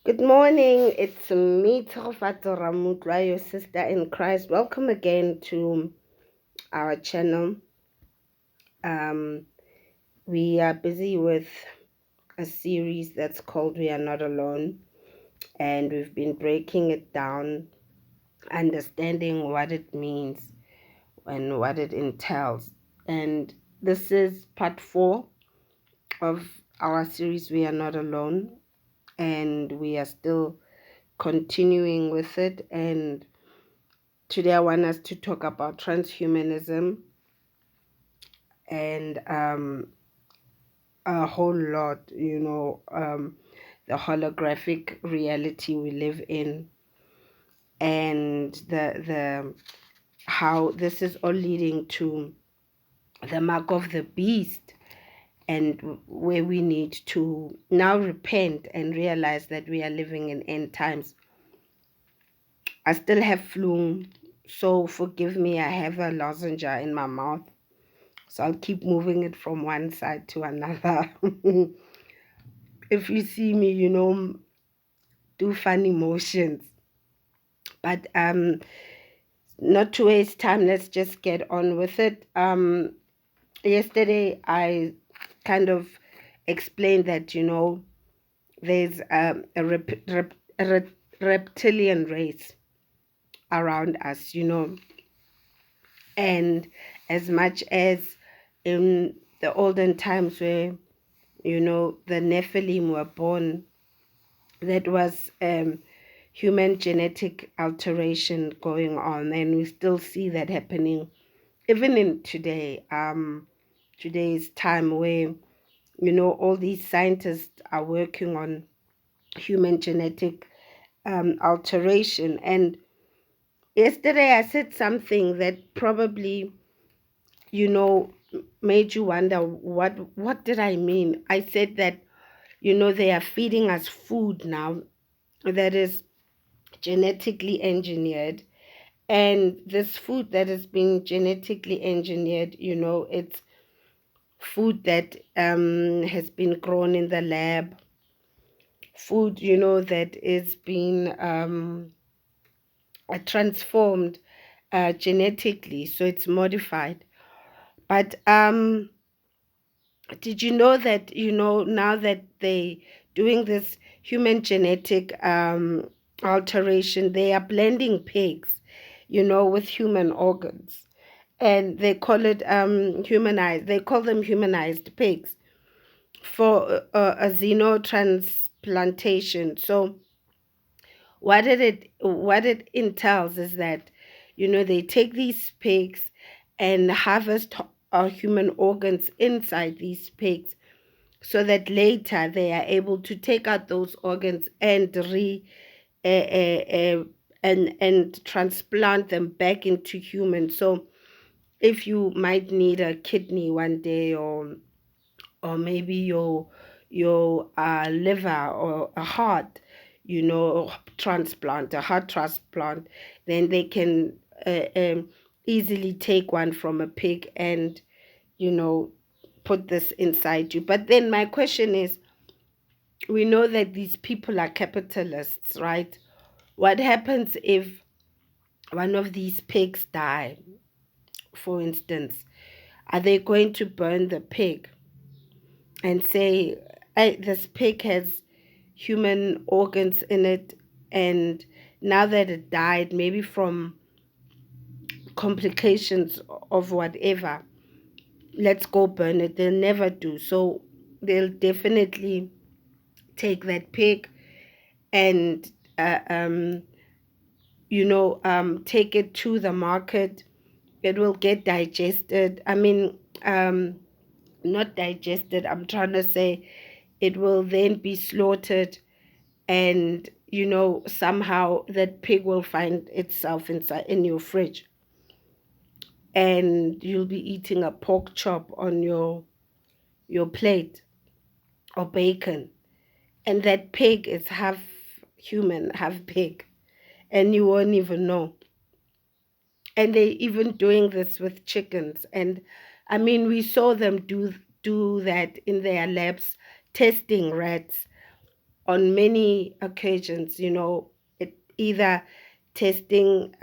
Good morning. It's me, Tshegofatso Ramutla, your sister in Christ. Welcome again to our channel. Um, we are busy with a series that's called We Are Not Alone, and we've been breaking it down, understanding what it means and what it entails. And this is part 4 of our series We Are Not Alone, and we are still continuing with it. And today, I want us to talk about transhumanism and a whole lot, the holographic reality we live in, and the how this is all leading to the mark of the beast, and where we need to now repent and realize that we are living in end times. I still have flu, so forgive me. I have a lozenge in my mouth. So I'll keep moving it from one side to another. If you see me, do funny motions. But not to waste time, let's just get on with it. Yesterday I kind of explained that, there's a reptilian race around us, and as much as in the olden times where the Nephilim were born, that was human genetic alteration going on, and we still see that happening even in today's time, where all these scientists are working on human genetic alteration. And yesterday I said something that probably you know made you wonder, what did I mean? I said that they are feeding us food now that is genetically engineered, and this food that has been genetically engineered, it's food that has been grown in the lab, food that is being transformed genetically, so it's modified. But did you know that now that they doing this human genetic alteration, they are blending pigs with human organs, and they call it humanized, they call them humanized pigs for a xenotransplantation. So what it entails is that they take these pigs and harvest human organs inside these pigs, so that later they are able to take out those organs and uh, uh, uh, and transplant them back into humans. So if you might need a kidney one day, or maybe your liver, or a heart, transplant, a heart transplant, then they can easily take one from a pig and you know put this inside you. But then my question is, we know that these people are capitalists, right? What happens if one of these pigs die, for instance? Are they going to burn the pig and say, hey, this pig has human organs in it, and now that it died, maybe from complications of whatever, let's go burn it? They'll never do. So they'll definitely take that pig and take it to the market. It will get digested. I mean, not digested, I'm trying to say, it will then be slaughtered, and somehow that pig will find itself inside in your fridge, and you'll be eating a pork chop on your plate, or bacon, and that pig is half human, half pig, and you won't even know. And they even doing this with chickens. And I mean, we saw them do that in their labs, testing rats on many occasions, either testing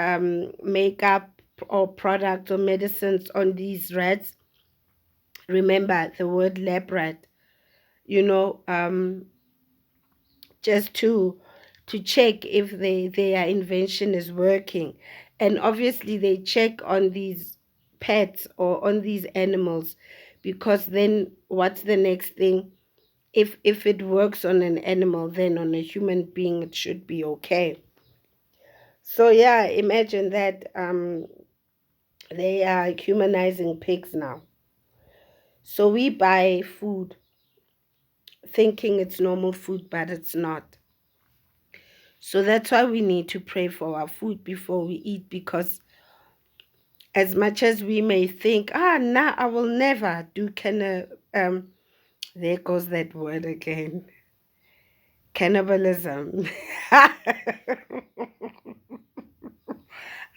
makeup or products or medicines on these rats. Remember the word lab rat, you know, just to check if their invention is working. And obviously they check on these pets or on these animals, because then what's the next thing? If it works on an animal, then on a human being it should be okay. So yeah, imagine that they are humanizing pigs now. So we buy food thinking it's normal food, but it's not. So that's why we need to pray for our food before we eat, because as much as we may think, nah, I will never do there goes that word again, cannibalism.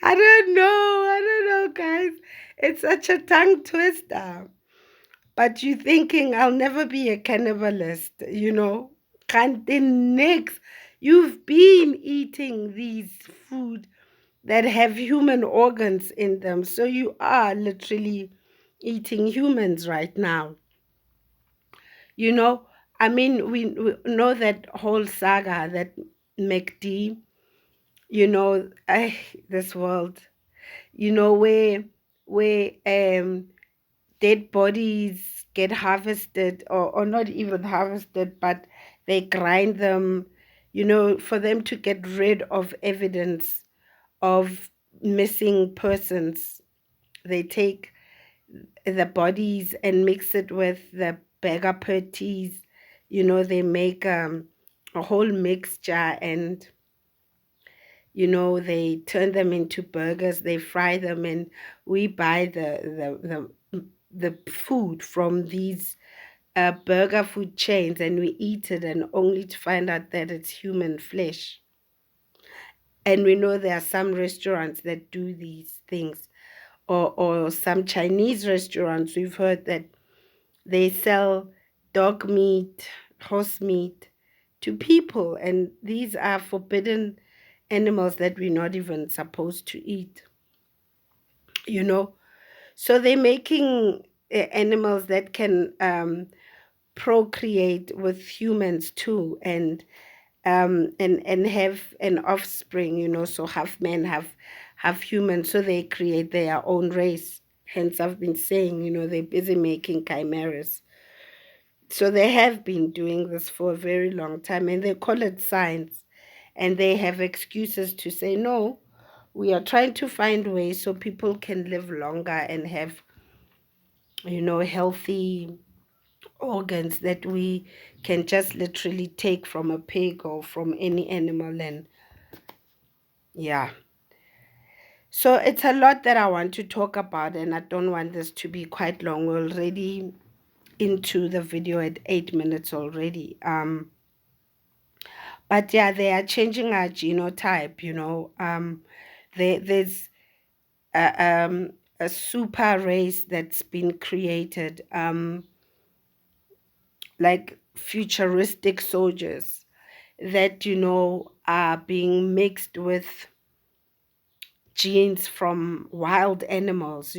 I don't know, guys. It's such a tongue twister. But you thinking I'll never be a cannibalist, Can't the next. You've been eating these food that have human organs in them. So you are literally eating humans right now. You know, I mean, we know that whole saga that McD, this world, where dead bodies get harvested, or not even harvested, but they grind them, for them to get rid of evidence of missing persons. They take the bodies and mix it with the burger patties. They make a whole mixture, and they turn them into burgers, they fry them, and we buy the food from these burger food chains, and we eat it, and only to find out that it's human flesh. And we know there are some restaurants that do these things, or some Chinese restaurants, we've heard that they sell dog meat, horse meat to people, and these are forbidden animals that we're not even supposed to eat, you know. So they're making animals that can procreate with humans too, and have an offspring, so half men, half human, so they create their own race. Hence I've been saying, they're busy making chimeras. So they have been doing this for a very long time, and they call it science, and they have excuses to say no. We are trying to find ways so people can live longer and have, healthy organs that we can just literally take from a pig or from any animal. And yeah, so it's a lot that I want to talk about, and I don't want this to be quite long. We're already into the video at 8 minutes already. But yeah, they are changing our genotype. There's a, a super race that's been created, like futuristic soldiers that are being mixed with genes from wild animals.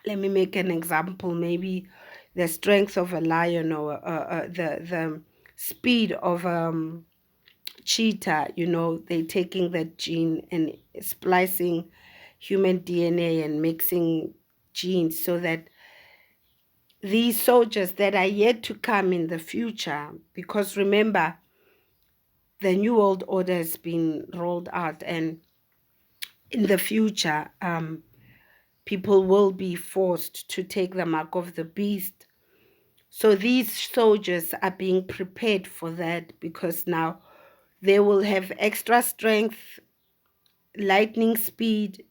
Let me make an example. Maybe the strength of a lion, or the speed of cheetah. They're taking that gene and splicing human DNA and mixing genes, so that these soldiers that are yet to come in the future, because remember, the new world order has been rolled out, and in the future, people will be forced to take the mark of the beast. So these soldiers are being prepared for that, because now they will have extra strength, lightning speed,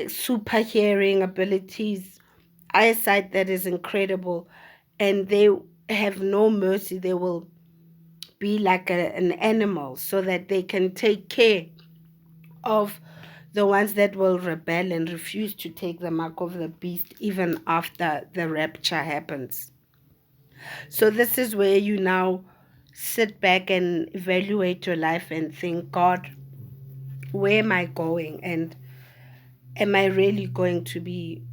super hearing abilities, eyesight that is incredible, and they have no mercy. They will be like an animal, so that they can take care of the ones that will rebel and refuse to take the mark of the beast even after the rapture happens. So this is where you now sit back and evaluate your life and think, God, where am I going? And am I really going to be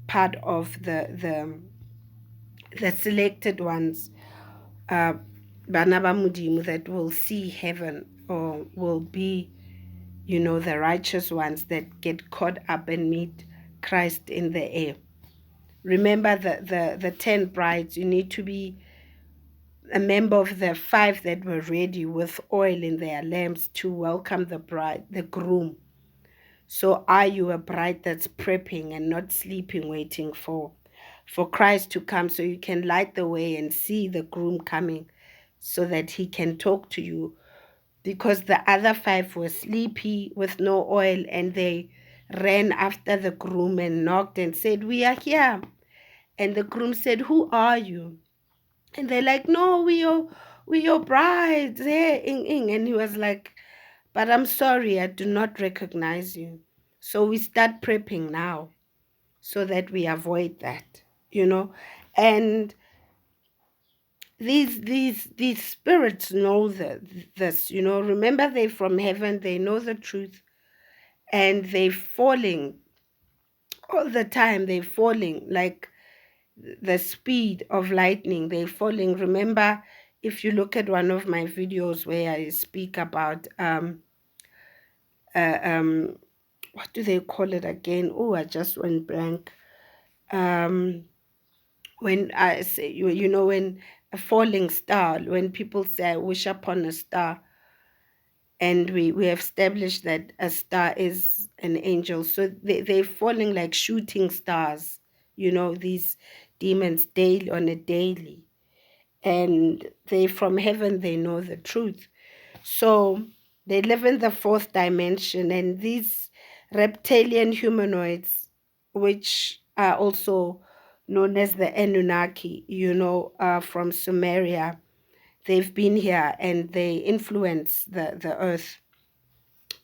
part of the selected ones, uh, bana ba Modimo, that will see heaven, or will be, the righteous ones that get caught up and meet Christ in the air? Remember the 10 brides. You need to be a member of the 5 that were ready with oil in their lamps to welcome the groom. So are you a bride that's prepping and not sleeping, waiting for Christ to come, so you can light the way and see the groom coming, so that he can talk to you? Because the other 5 were sleepy with no oil, and they ran after the groom and knocked and said, "We are here." And the groom said, "Who are you?" And they're like, "No, we your brides. Hey, ing. And he was like, "But I'm sorry, I do not recognize you." So we start prepping now, so that we avoid that, And these spirits know this, Remember, they're from heaven, they know the truth, and they're falling all the time. They're falling like the speed of lightning. They're falling. Remember, if you look at one of my videos where I speak about uh, um what do they call it again? Oh, I just went blank. um when I say, when a falling star, when people say, "I wish upon a star," and we have established that a star is an angel. So they're falling like shooting stars, these demons, daily, on a daily. And they from heaven, they know the truth. So they live in the 4th dimension, and these reptilian humanoids, which are also known as the Anunnaki, from Sumeria, they've been here and they influence the earth.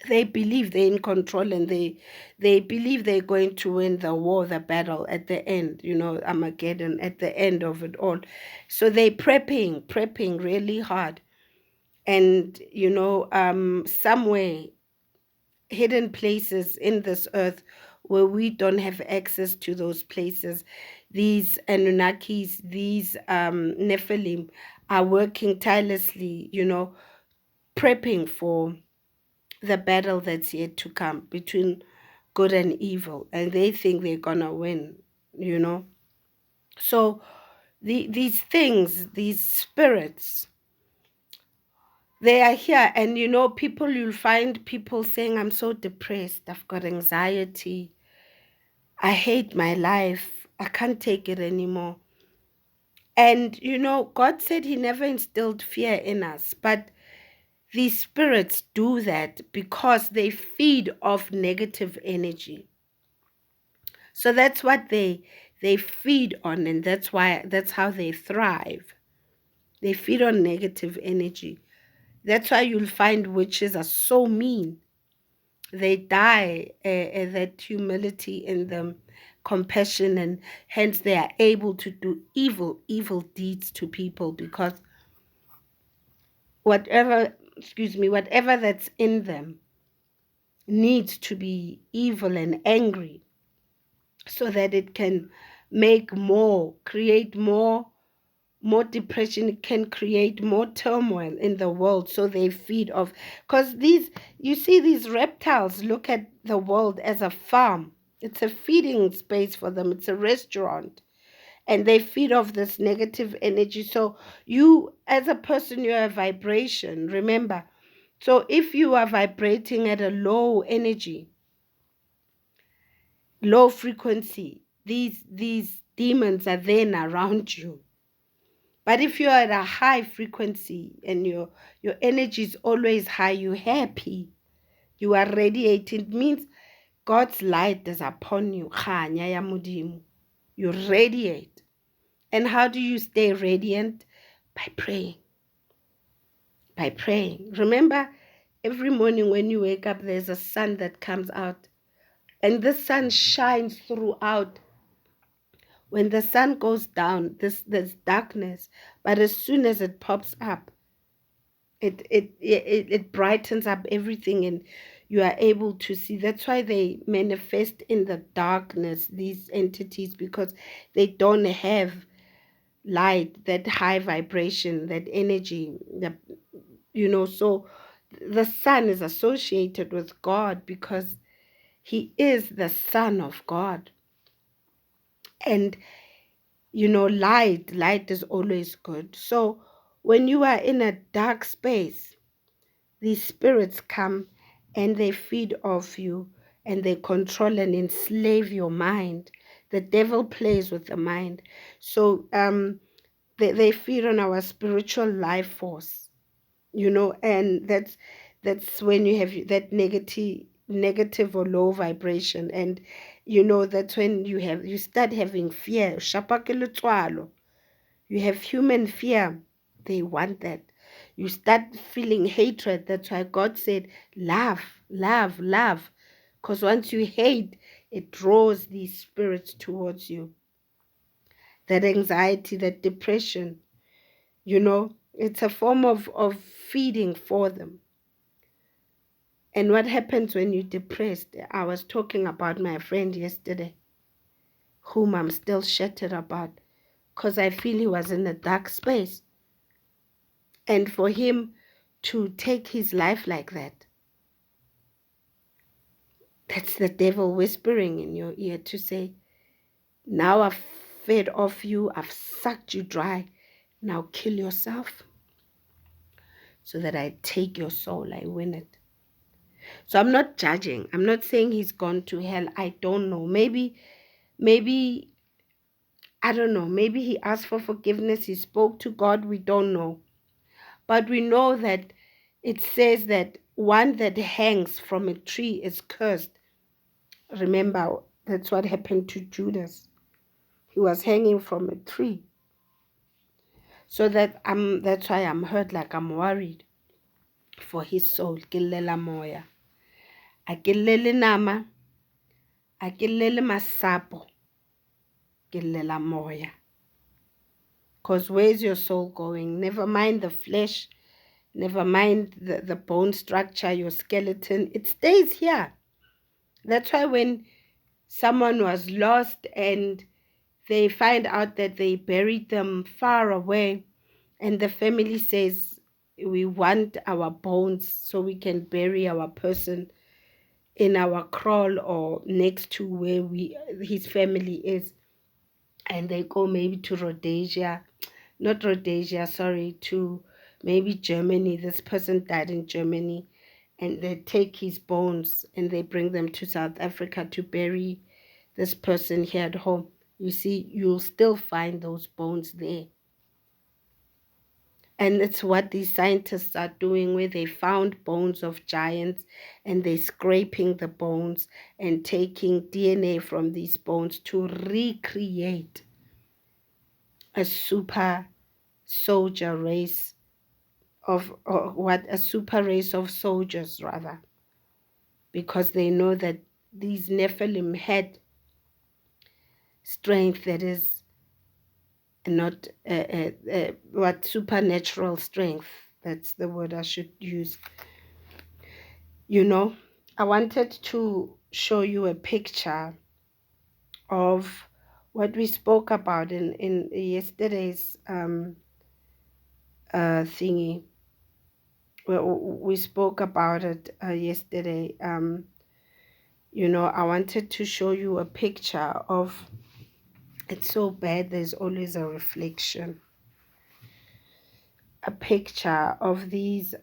They believe they're in control, and they believe they're going to win the war, the battle at the end, Armageddon, at the end of it all. So they're prepping really hard. And somewhere, hidden places in this earth where we don't have access to those places, these Anunnakis, these Nephilim, are working tirelessly, prepping for the battle that's yet to come between good and evil, and they think they're gonna win, you know. So these things, these spirits, they are here. And people, you'll find people saying, "I'm so depressed, I've got anxiety, I hate my life, I can't take it anymore." And God said he never instilled fear in us, but these spirits do that because they feed off negative energy. So that's what they feed on, and that's how they thrive. They feed on negative energy. That's why you'll find witches are so mean. They die that humility in them, compassion, and hence they are able to do evil deeds to people, because whatever that's in them needs to be evil and angry, so that it can create more depression. It can create more turmoil in the world. So they feed off, because you see, these reptiles look at the world as a farm. It's a feeding space for them. It's a restaurant, and they feed off this negative energy. So you, as a person, you're a vibration, remember. So if you are vibrating at a low energy, low frequency, these demons are then around you. But if you're at a high frequency and your energy is always high, you're happy, you are radiating, it means God's light is upon you. Kganya ya Modimo. You radiate. And how do you stay radiant? By praying. By praying. Remember, every morning when you wake up, there's a sun that comes out. And the sun shines throughout When the sun goes down, there's darkness, but as soon as it pops up, it brightens up everything, and you are able to see. That's why they manifest in the darkness, these entities, because they don't have light, that high vibration, that energy, so the sun is associated with God because he is the Son of God. And light is always good. So when you are in a dark space, these spirits come and they feed off you, and they control and enslave your mind. The devil plays with the mind. So they feed on our spiritual life force, and that's when you have that negative or low vibration. And that's when you start having fear. You have human fear. They want that. You start feeling hatred. That's why God said, love, love, love. Because once you hate, it draws these spirits towards you. That anxiety, that depression, it's a form of feeding for them. And what happens when you're depressed? I was talking about my friend yesterday, whom I'm still shattered about, because I feel he was in a dark space. And for him to take his life like that, that's the devil whispering in your ear to say, now I've fed off you, I've sucked you dry, now kill yourself so that I take your soul, I win it. So I'm not judging. I'm not saying he's gone to hell. I don't know. Maybe, I don't know. Maybe he asked for forgiveness. He spoke to God. We don't know. But we know that it says that one that hangs from a tree is cursed. Remember, that's what happened to Judas. He was hanging from a tree. So that's why I'm hurt, like I'm worried for his soul. Killela moya. Akilele nama. Akilele masapo. Killela moya. Because where's your soul going? Never mind the flesh. Never mind the bone structure, your skeleton. It stays here. That's why when someone was lost and they find out that they buried them far away, and the family says, we want our bones so we can bury our person in our kraal or next to where his family is. And they go maybe to to maybe Germany. This person died in Germany, and they take his bones and they bring them to South Africa to bury this person here at home. You see, you'll still find those bones there. And it's what these scientists are doing, where they found bones of giants and they're scraping the bones and taking DNA from these bones to recreate a super soldier race a super race of soldiers, rather, because they know that these Nephilim had strength that is not what supernatural strength. That's the word I should use. I wanted to show you a picture of what we spoke about in yesterday's thingy. We spoke about it yesterday. I wanted to show you a picture of, it's so bad, there's always a reflection. A picture of these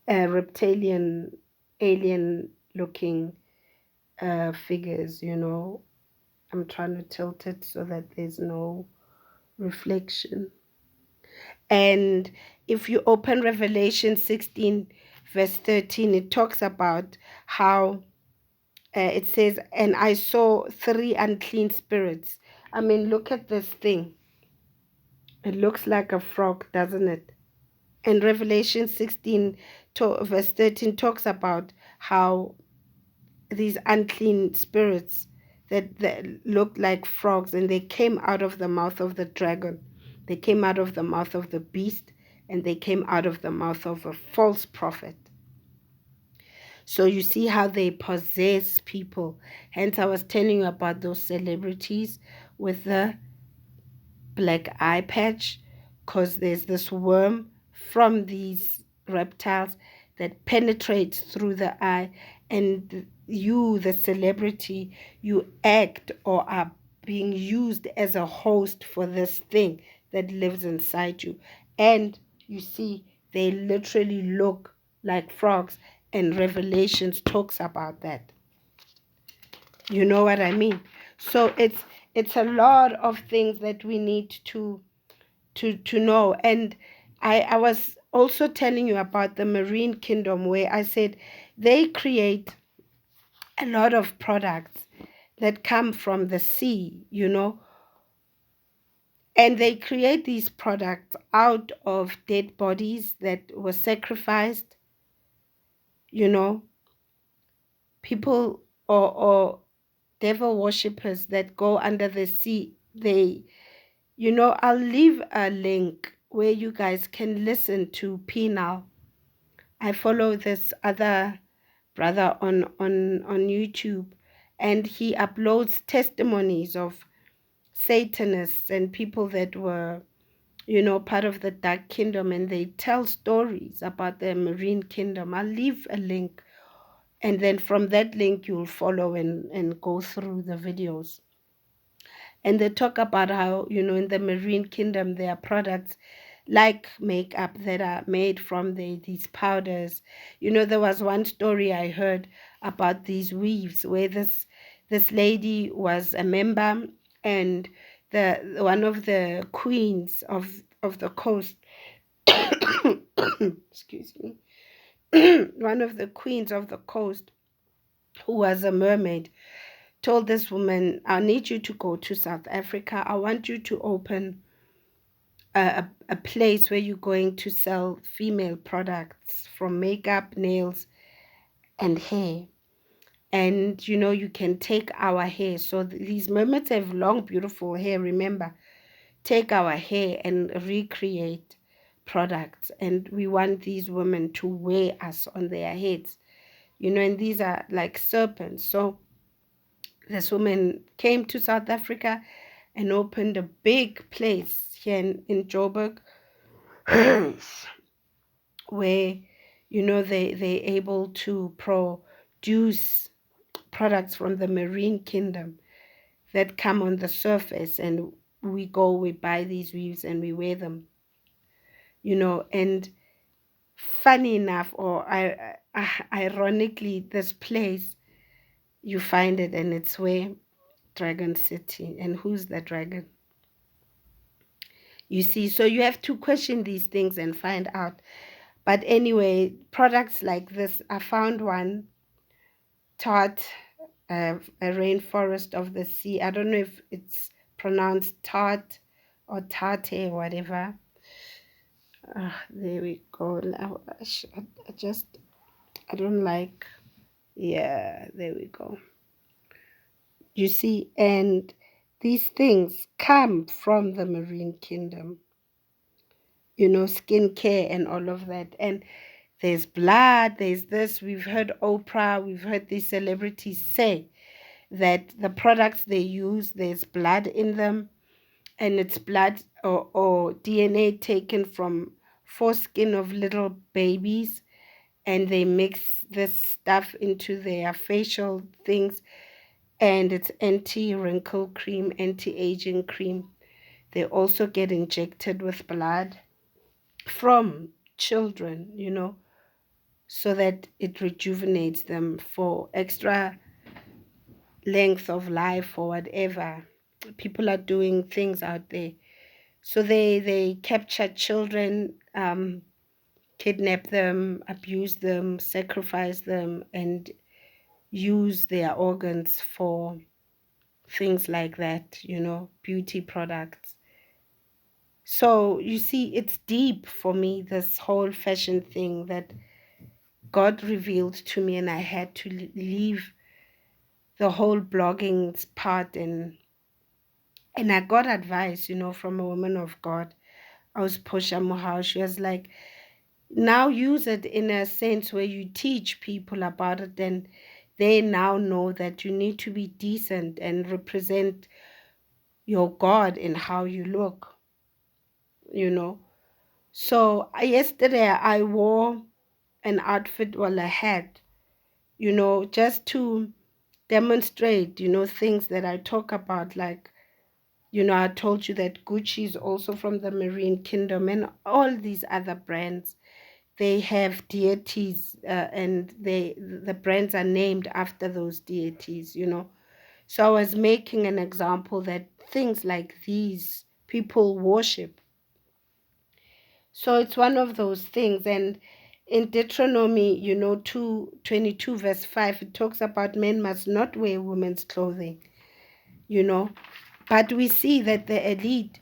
reptilian, alien looking figures, I'm trying to tilt it so that there's no reflection. And if you open Revelation 16, verse 13, it talks about how it says, and I saw 3 unclean spirits. I mean, look at this thing. It looks like a frog, doesn't it? And Revelation 16, verse 13 talks about how these unclean spirits, that looked like frogs, and they came out of the mouth of the dragon. They came out of the mouth of the beast, and they came out of the mouth of a false prophet. So you see how they possess people. Hence, I was telling you about those celebrities with the black eye patch, because there's this worm from these reptiles that penetrates through the eye, and you, the celebrity, you act or are being used as a host for this thing that lives inside you. And you see, they literally look like frogs, and Revelations talks about that. You know what I mean? So it's a lot of things that we need to know. And I was also telling you about the marine kingdom, where I said they create a lot of products that come from the sea, and they create these products out of dead bodies that were sacrificed, you know people, or devil worshippers that go under the sea. I'll leave a link where you guys can listen to Peniel. I follow this other brother on YouTube, and he uploads testimonies of Satanists and people that were, part of the dark kingdom, and they tell stories about the marine kingdom. I'll leave a link, and then from that link you'll follow and go through the videos. And they talk about how, in the marine kingdom, there are products like makeup that are made from these powders. There was one story I heard about these weaves, where this lady was a member, and the one of the queens of the coast, excuse me, one of the queens of the coast, who was a mermaid, told this woman, I need you to go to South Africa. I want you to open a place where you're going to sell female products, from makeup, nails, and hair. And you can take our hair. So these mermaids have long, beautiful hair. Remember, take our hair and recreate products. And we want these women to wear us on their heads. And these are like serpents. So this woman came to South Africa and opened a big place here in Joburg, where they're able to produce products from the marine kingdom that come on the surface, and we buy these weaves and we wear them. And funny enough, or ironically, this place, you find it, and it's where Dragon City. And who's the dragon? You see, so you have to question these things and find out. But anyway, products like this, I found one, tart, a rainforest of the sea. I don't know if it's pronounced tart or tarte, whatever. There we go. Now, I don't like. Yeah, there we go. You see, and these things come from the marine kingdom, skincare and all of that. And there's blood, there's this. We've heard Oprah, we've heard these celebrities say that the products they use, there's blood in them, and it's blood or DNA taken from foreskin of little babies, and they mix this stuff into their facial things, and it's anti-wrinkle cream, anti-aging cream. They also get injected with blood from children, so that it rejuvenates them for extra length of life or whatever. People are doing things out there. So they capture children, kidnap them, abuse them, sacrifice them, and use their organs for things like that, beauty products. So you see, it's deep for me, this whole fashion thing that God revealed to me, and I had to leave the whole blogging part, and I got advice, from a woman of God. I was Posha Mohau. She was like, now use it in a sense where you teach people about it, and they now know that you need to be decent and represent your God in how you look, you know. So yesterday I wore an outfit, well, a hat, just to demonstrate, things that I talk about. Like, I told you that Gucci is also from the Marine Kingdom, and all these other brands, they have deities, and the brands are named after those deities, So I was making an example that things like these people worship. So it's one of those things. And in Deuteronomy, 2:22, verse 5, it talks about men must not wear women's clothing, you know. But we see that the elite,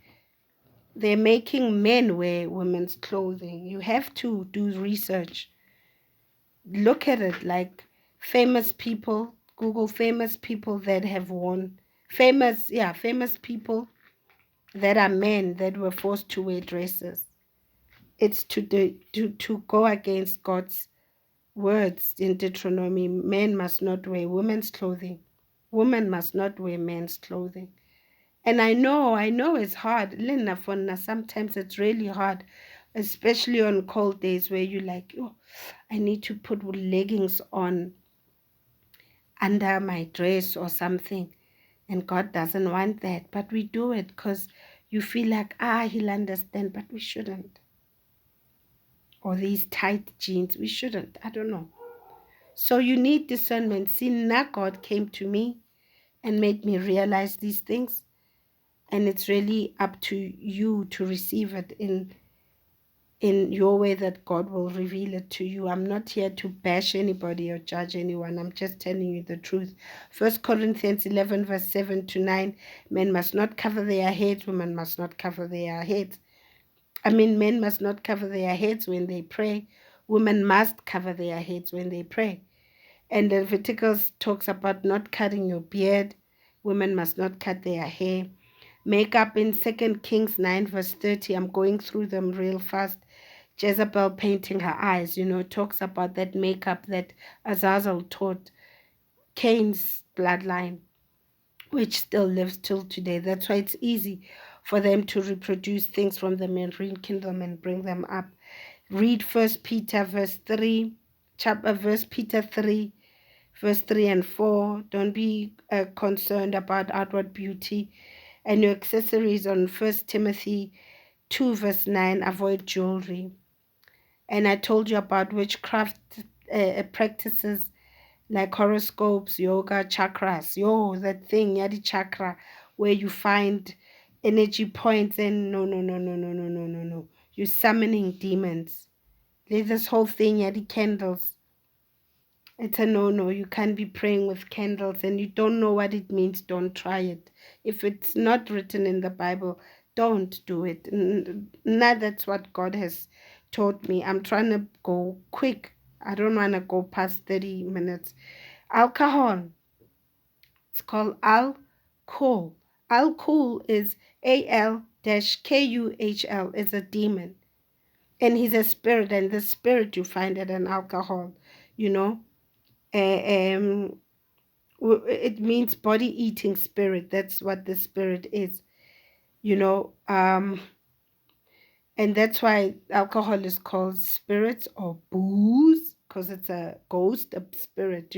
they're making men wear women's clothing. You have to do research. Look at it, like famous people, Google famous people that have worn, famous people that are men that were forced to wear dresses. It's to go against God's words in Deuteronomy. Men must not wear women's clothing. Women must not wear men's clothing. And I know it's hard. Lena, sometimes it's really hard, especially on cold days where you like, oh, I need to put leggings on under my dress or something. And God doesn't want that. But we do it because you feel like, he'll understand, but we shouldn't. Or these tight jeans, we shouldn't. I don't know. So you need discernment. See, now God came to me and made me realize these things. And it's really up to you to receive it in your way that God will reveal it to you. I'm not here to bash anybody or judge anyone. I'm just telling you the truth. 1 Corinthians 11, verse 7 to 9, men must not cover their heads, women must not cover their heads. Men must not cover their heads when they pray. Women must cover their heads when they pray. And Leviticus talks about not cutting your beard. Women must not cut their hair. Makeup in 2 Kings 9, verse 30. I'm going through them real fast. Jezebel painting her eyes, talks about that makeup that Azazel taught Cain's bloodline, which still lives till today. That's why it's easy for them to reproduce things from the marine kingdom and bring them up. Read First Peter verse 3, verse Peter 3, verse 3 and 4. Don't be concerned about outward beauty and your accessories. On 1 Timothy 2, verse 9, avoid jewelry. And I told you about witchcraft practices like horoscopes, yoga, chakras. That thing, yadi chakra, where you find energy points, and no, no, no, no, no, no, no, no, no. You're summoning demons. There's this whole thing, yadi candles. It's a no-no. You can't be praying with candles and you don't know what it means. Don't try it. If it's not written in the Bible, don't do it. Now that's what God has taught me. I'm trying to go quick. I don't want to go past 30 minutes. Alcohol. It's called alcohol. Alcohol is AL-KUHL. It's a demon. And he's a spirit. And the spirit you find it in alcohol, you know. Um, it means body eating spirit. That's what the spirit is, you know. And that's why alcohol is called spirits or booze, because it's a ghost, a spirit,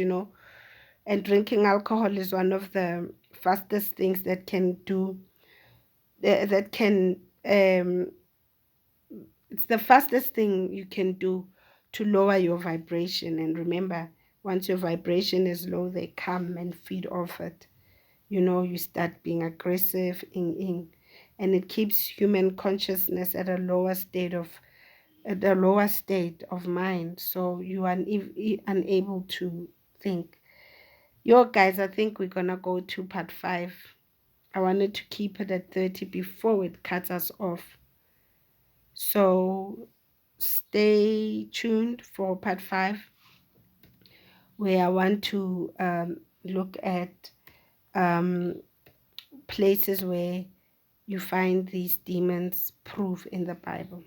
and drinking alcohol is one of the fastest things that can do that can it's the fastest thing you can do to lower your vibration. And remember, once your vibration is low, they come and feed off it. You start being aggressive and it keeps human consciousness at a lower state of mind, so you are unable to think. Guys, I think we're gonna go to part 5. I wanted to keep it at 30 before it cuts us off, so stay tuned for part 5, where I want to look at um, places where you find these demons proof in the Bible.